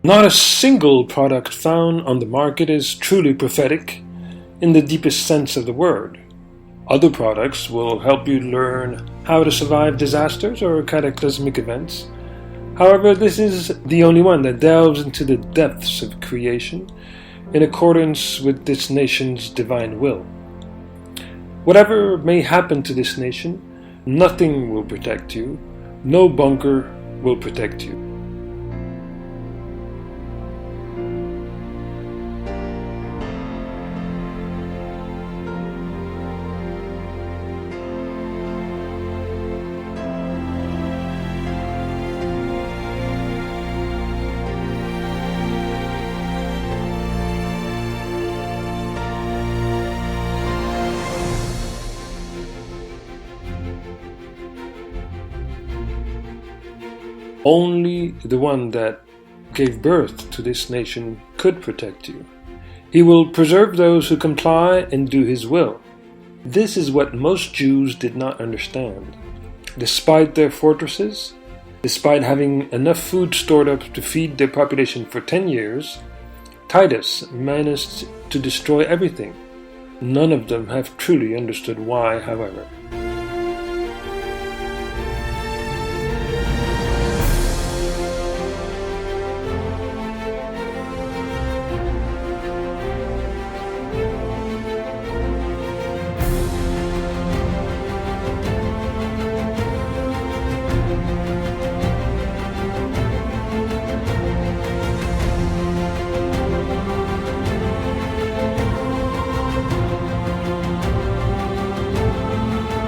Not a single product found on the market is truly prophetic in the deepest sense of the word. Other products will help you learn how to survive disasters or cataclysmic events. However, this is the only one that delves into the depths of creation in accordance with this nation's divine will. Whatever may happen to this nation, nothing will protect you. No bunker will protect you. Only the one that gave birth to this nation could protect you. He will preserve those who comply and do his will. This is what most Jews did not understand. Despite their fortresses, despite having enough food stored up to feed their population for 10 years, Titus managed to destroy everything. None of them have truly understood why, however.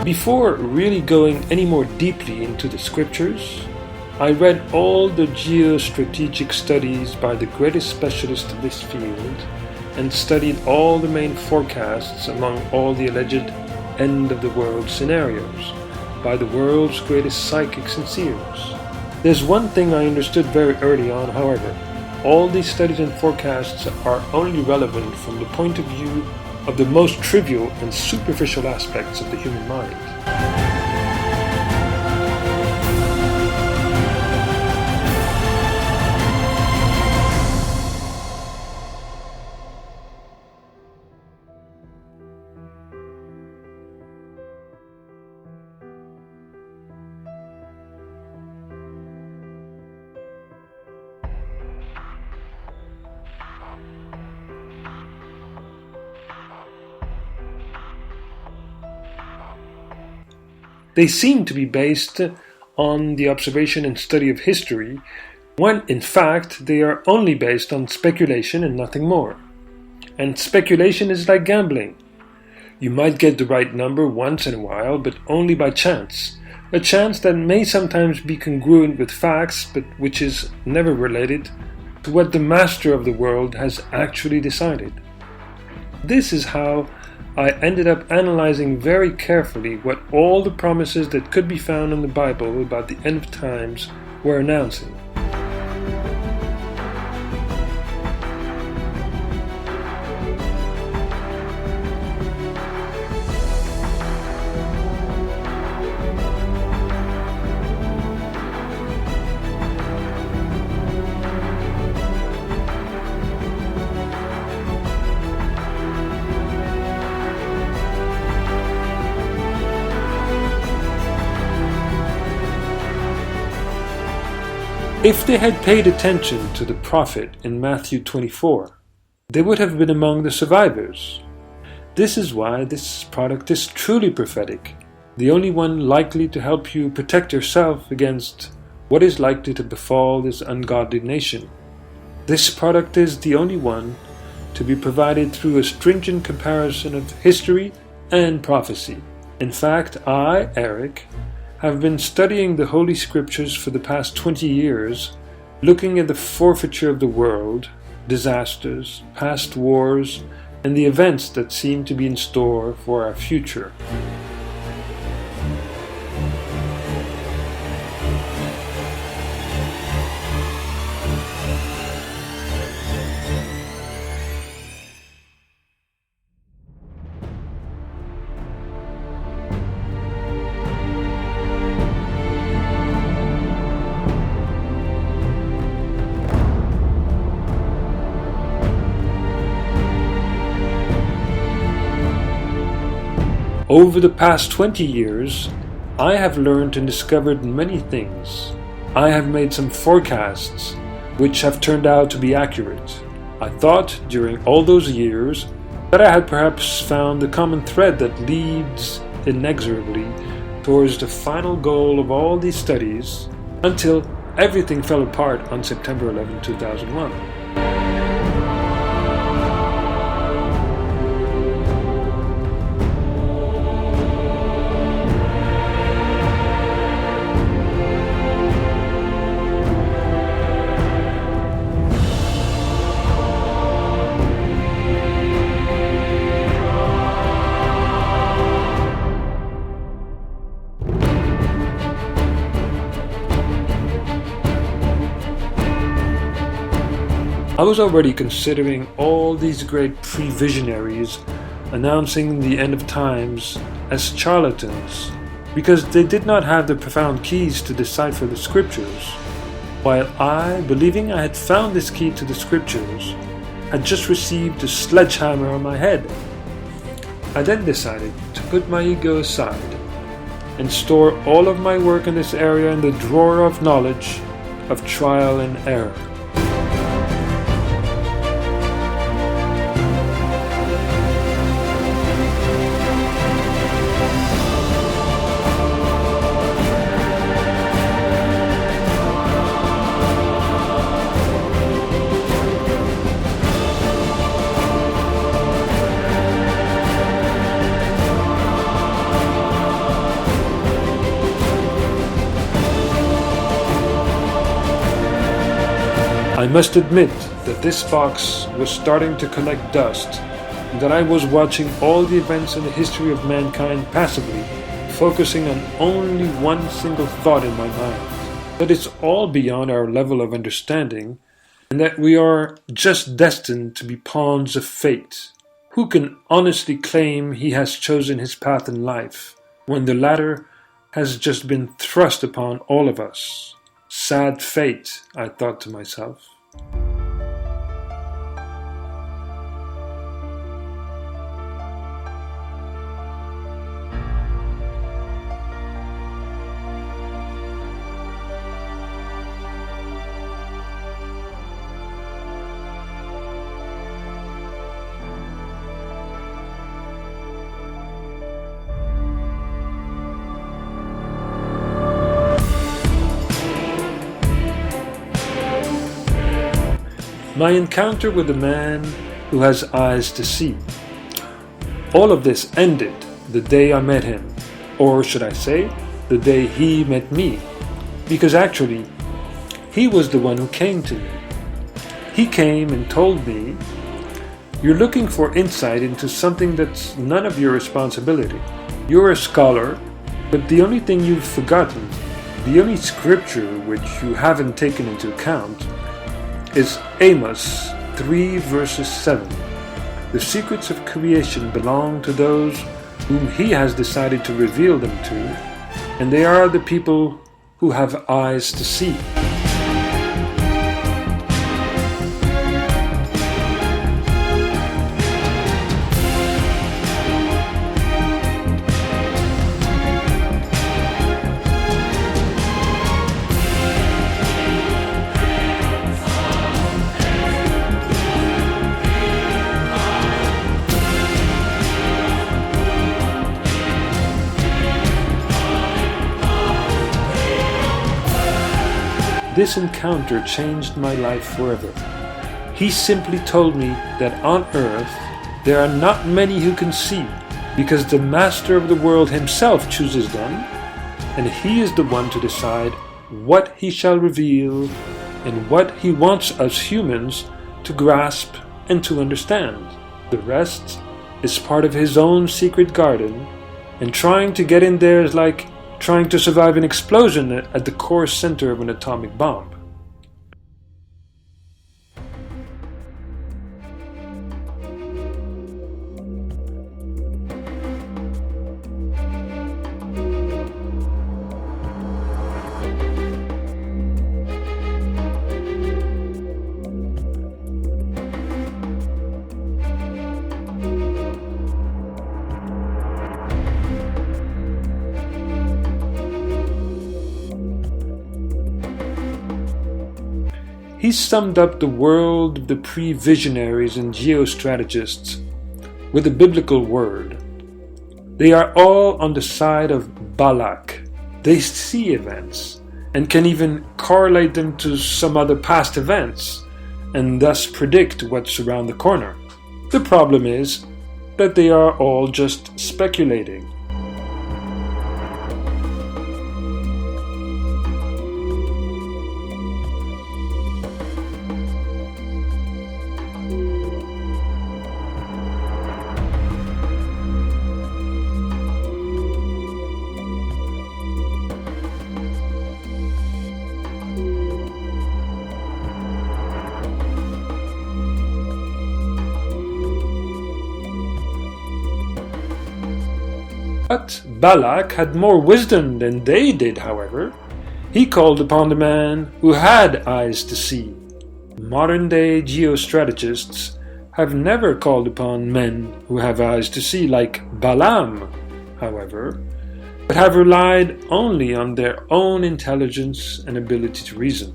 Before really going any more deeply into the scriptures, I read all the geostrategic studies by the greatest specialists of this field and studied all the main forecasts among all the alleged end-of-the-world scenarios by the world's greatest psychics and seers. There's one thing I understood very early on, however. All these studies and forecasts are only relevant from the point of view of the most trivial and superficial aspects of the human mind. They seem to be based on the observation and study of history, when in fact they are only based on speculation and nothing more. And speculation is like gambling. You might get the right number once in a while, but only by chance. A chance that may sometimes be congruent with facts, but which is never related to what the master of the world has actually decided. This is how I ended up analyzing very carefully what all the promises that could be found in the Bible about the end of times were announcing. If they had paid attention to the prophet in Matthew 24, they would have been among the survivors. This is why this product is truly prophetic, the only one likely to help you protect yourself against what is likely to befall this ungodly nation. This product is the only one to be provided through a stringent comparison of history and prophecy. In fact, I, Eric, have been studying the Holy Scriptures for the past 20 years, looking at the forfeiture of the world, disasters, past wars, and the events that seem to be in store for our future. Over the past 20 years, I have learned and discovered many things. I have made some forecasts which have turned out to be accurate. I thought during all those years that I had perhaps found the common thread that leads inexorably towards the final goal of all these studies until everything fell apart on September 11, 2001. I was already considering all these great pre-visionaries announcing the end of times as charlatans because they did not have the profound keys to decipher the scriptures, while I, believing I had found this key to the scriptures, had just received a sledgehammer on my head. I then decided to put my ego aside and store all of my work in this area in the drawer of knowledge of trial and error. I must admit that this box was starting to collect dust and that I was watching all the events in the history of mankind passively, focusing on only one single thought in my mind, that it's all beyond our level of understanding and that we are just destined to be pawns of fate. Who can honestly claim he has chosen his path in life when the latter has just been thrust upon all of us? Sad fate, I thought to myself. My encounter with the man who has eyes to see. All of this ended the day I met him, or should I say, the day he met me, because actually, he was the one who came to me. He came and told me, "You're looking for insight into something that's none of your responsibility. You're a scholar, but the only thing you've forgotten, the only scripture which you haven't taken into account, is Amos 3 verses 7. The secrets of creation belong to those whom he has decided to reveal them to, and they are the people who have eyes to see." This encounter changed my life forever. He simply told me that on earth there are not many who can see, because the master of the world himself chooses them, and he is the one to decide what he shall reveal and what he wants us humans to grasp and to understand. The rest is part of his own secret garden, and trying to get in there is like trying to survive an explosion at the core center of an atomic bomb. He summed up the world of the pre-visionaries and geostrategists with a biblical word. They are all on the side of Balak. They see events and can even correlate them to some other past events and thus predict what's around the corner. The problem is that they are all just speculating. But Balak had more wisdom than they did, however. He called upon the man who had eyes to see. Modern-day geostrategists have never called upon men who have eyes to see like Balaam, however, but have relied only on their own intelligence and ability to reason.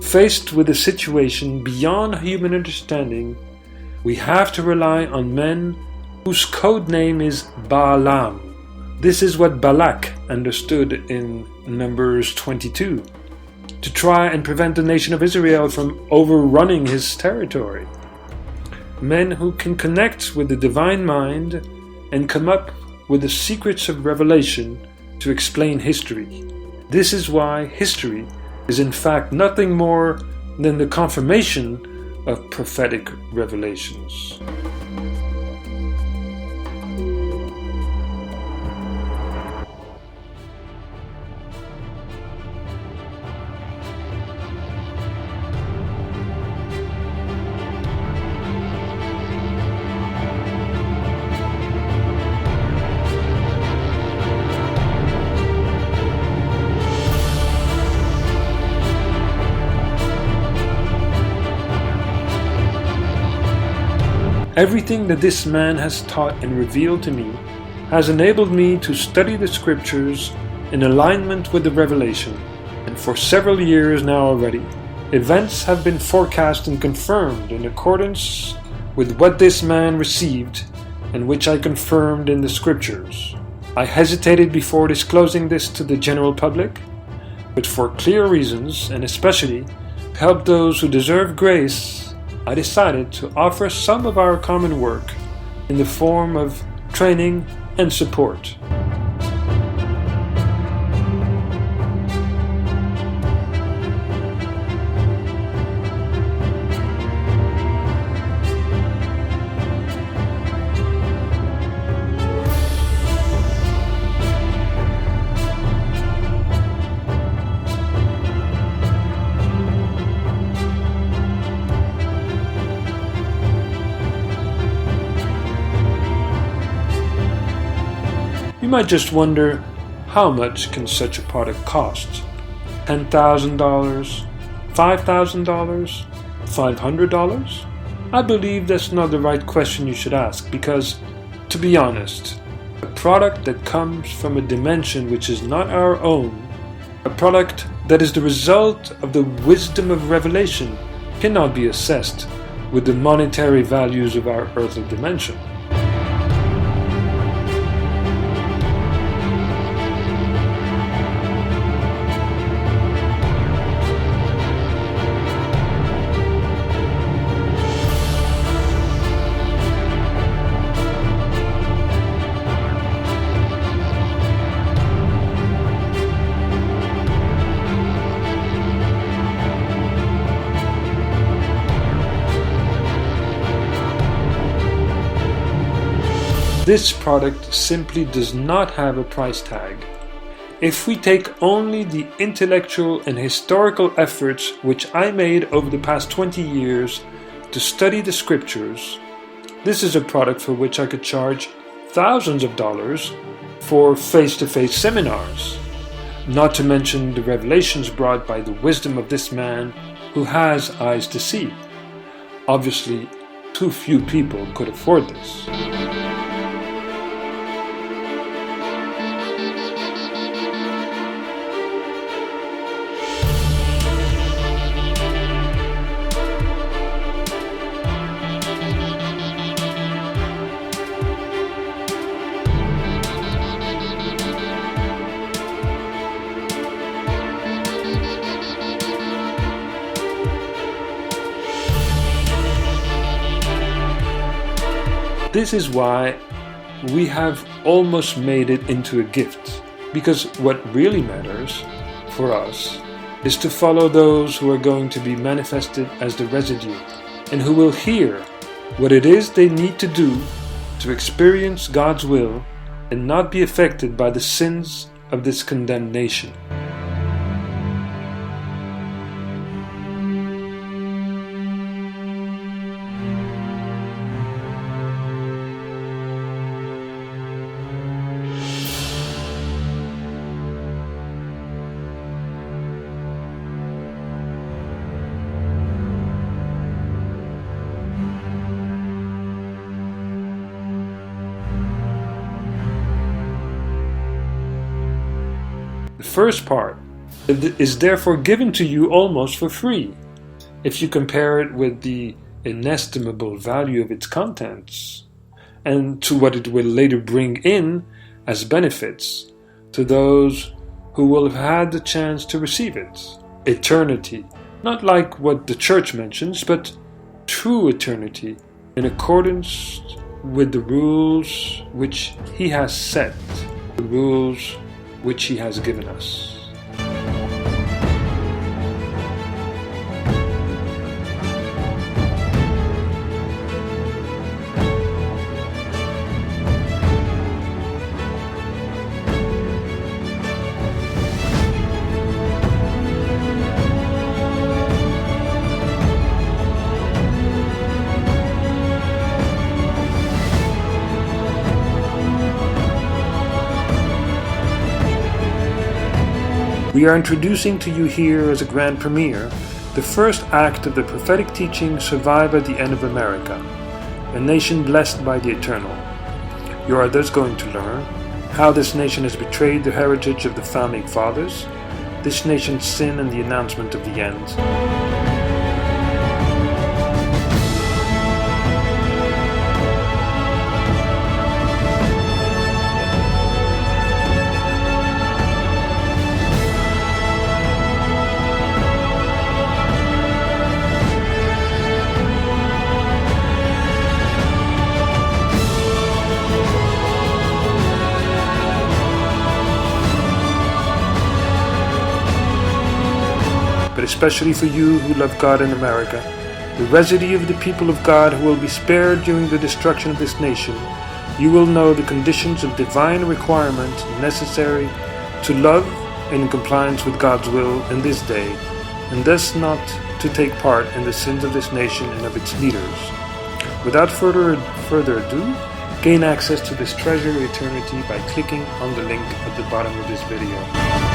Faced with a situation beyond human understanding, we have to rely on men whose code name is Balaam. This is what Balak understood in Numbers 22, to try and prevent the nation of Israel from overrunning his territory. Men who can connect with the divine mind and come up with the secrets of revelation to explain history. This is why history is in fact nothing more than the confirmation of prophetic revelations. Everything that this man has taught and revealed to me has enabled me to study the scriptures in alignment with the revelation, and for several years now already, events have been forecast and confirmed in accordance with what this man received and which I confirmed in the scriptures. I hesitated before disclosing this to the general public, but for clear reasons, and especially to help those who deserve grace, I decided to offer some of our common work in the form of training and support. You might just wonder, how much can such a product cost? $10,000? $5,000? $500? I believe that's not the right question you should ask because, to be honest, a product that comes from a dimension which is not our own, a product that is the result of the wisdom of revelation, cannot be assessed with the monetary values of our earthly dimension. This product simply does not have a price tag. If we take only the intellectual and historical efforts which I made over the past 20 years to to study the scriptures, this is a product for which I could charge thousands of dollars for face-to-face seminars, not to mention the revelations brought by the wisdom of this man who has eyes to see. Obviously, too few people could afford this. This is why we have almost made it into a gift, because what really matters for us is to follow those who are going to be manifested as the residue and who will hear what it is they need to do to experience God's will and not be affected by the sins of this condemned nation. The first part is therefore given to you almost for free, if you compare it with the inestimable value of its contents, and to what it will later bring in as benefits to those who will have had the chance to receive it. Eternity, not like what the church mentions, but true eternity, in accordance with the rules which He has set, the rules which He has given us. We are introducing to you here as a grand premiere the first act of the prophetic teaching Survive at the End of America, a nation blessed by the eternal. You are thus going to learn how this nation has betrayed the heritage of the founding fathers, this nation's sin and the announcement of the end. But especially for you who love God in America, the residue of the people of God who will be spared during the destruction of this nation, you will know the conditions of divine requirement necessary to love in compliance with God's will in this day, and thus not to take part in the sins of this nation and of its leaders. Without further ado, gain access to this treasure of eternity by clicking on the link at the bottom of this video.